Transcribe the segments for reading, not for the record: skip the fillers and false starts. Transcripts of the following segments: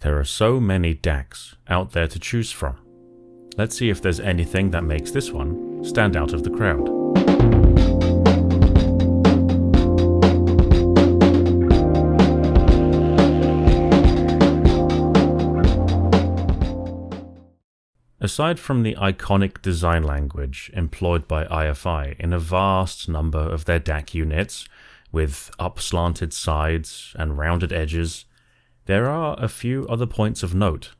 There are so many DACs out there to choose from. Let's see if there's anything that makes this one stand out of the crowd. Aside from the iconic design language employed by iFi in a vast number of their DAC units, with up-slanted sides and rounded edges, there are a few other points of note.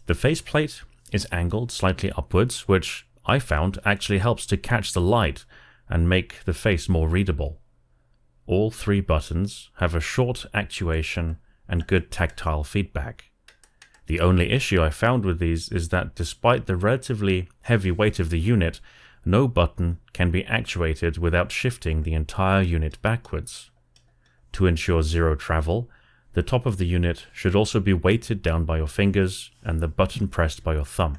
The faceplate is angled slightly upwards, which I found actually helps to catch the light and make the face more readable. All three buttons have a short actuation and good tactile feedback. The only issue I found with these is that despite the relatively heavy weight of the unit, no button can be actuated without shifting the entire unit backwards. To ensure zero travel, the top of the unit should also be weighted down by your fingers and the button pressed by your thumb.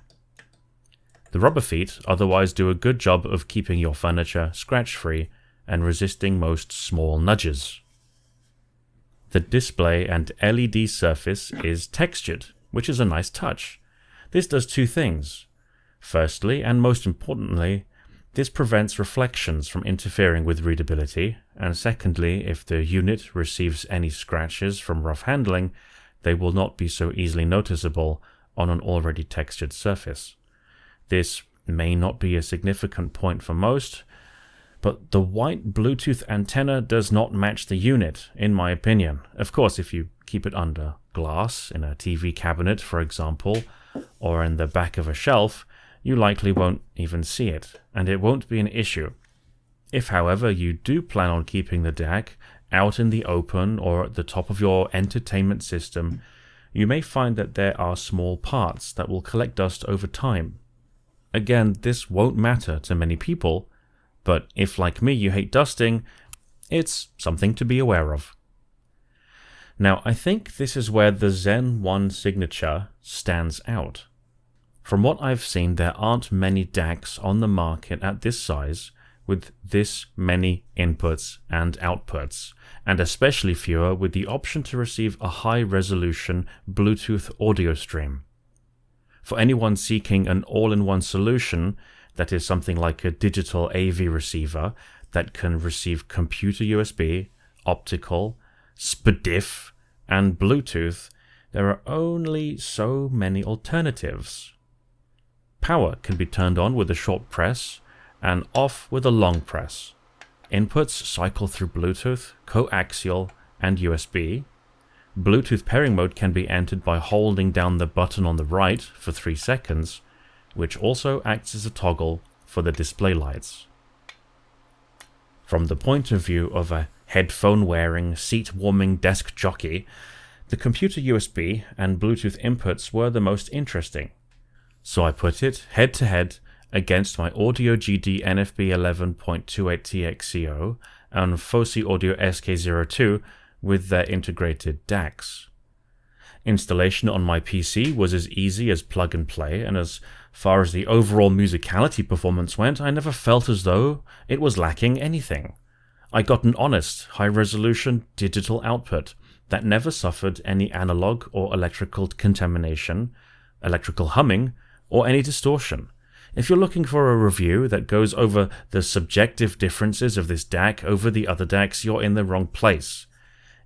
The rubber feet otherwise do a good job of keeping your furniture scratch-free and resisting most small nudges. The display and LED surface is textured, which is a nice touch. This does two things. Firstly, and most importantly, this prevents reflections from interfering with readability, and secondly, if the unit receives any scratches from rough handling, they will not be so easily noticeable on an already textured surface. This may not be a significant point for most, but the white Bluetooth antenna does not match the unit, in my opinion. Of course, if you keep it under glass, in a TV cabinet, for example, or in the back of a shelf, you likely won't even see it, and it won't be an issue. If, however, you do plan on keeping the DAC out in the open or at the top of your entertainment system, you may find that there are small parts that will collect dust over time. Again, this won't matter to many people, but if, like me, you hate dusting, it's something to be aware of. Now, I think this is where the Zen 1 signature stands out. From what I've seen, there aren't many DACs on the market at this size with this many inputs and outputs, and especially fewer with the option to receive a high-resolution Bluetooth audio stream. For anyone seeking an all-in-one solution that is something like a digital AV receiver that can receive computer USB, optical, SPDIF, and Bluetooth, there are only so many alternatives. Power can be turned on with a short press and off with a long press. Inputs cycle through Bluetooth, coaxial, and USB. Bluetooth pairing mode can be entered by holding down the button on the right for 3 seconds, which also acts as a toggle for the display lights. From the point of view of a headphone-wearing, seat-warming desk jockey, the computer USB and Bluetooth inputs were the most interesting. So I put it head-to-head against my Audio GD NFB 11.28TXCO and Fosi Audio SK02 with their integrated DACs. Installation on my PC was as easy as plug and play, and as far as the overall musicality performance went, I never felt as though it was lacking anything. I got an honest, high-resolution digital output that never suffered any analog or electrical contamination, electrical humming, or any distortion. If you're looking for a review that goes over the subjective differences of this DAC over the other DACs, you're in the wrong place.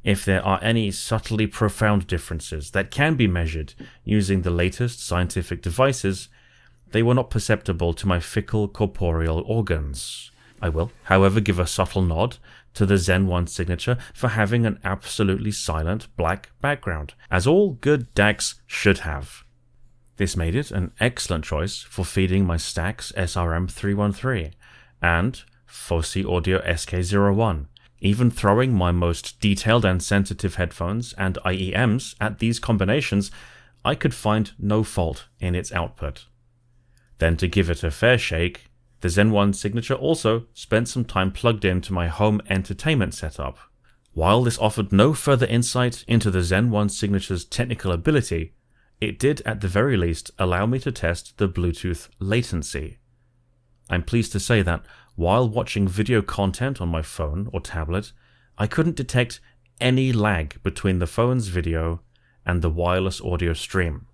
If there are any subtly profound differences that can be measured using the latest scientific devices, they were not perceptible to my fickle corporeal organs. I will, however, give a subtle nod to the Zen 1 signature for having an absolutely silent black background, as all good DACs should have. This made it an excellent choice for feeding my Stax SRM313 and Fosi Audio SK01. Even throwing my most detailed and sensitive headphones and IEMs at these combinations, I could find no fault in its output. Then, to give it a fair shake, the Zen 1 signature also spent some time plugged into my home entertainment setup. While this offered no further insight into the Zen 1 signature's technical ability, it did at the very least allow me to test the Bluetooth latency. I'm pleased to say that while watching video content on my phone or tablet, I couldn't detect any lag between the phone's video and the wireless audio stream.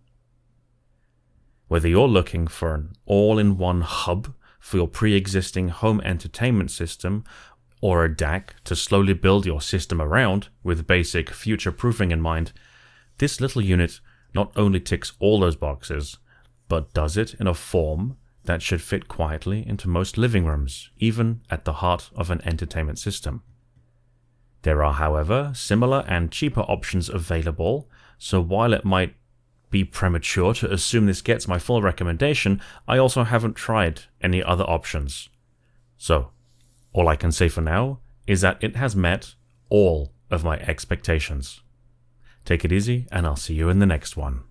Whether you're looking for an all-in-one hub for your pre-existing home entertainment system or a DAC to slowly build your system around with basic future-proofing in mind, this little unit not only ticks all those boxes, but does it in a form that should fit quietly into most living rooms, even at the heart of an entertainment system. There are, however, similar and cheaper options available, so while it might be premature to assume this gets my full recommendation, I also haven't tried any other options. So, all I can say for now is that it has met all of my expectations. Take it easy, and I'll see you in the next one.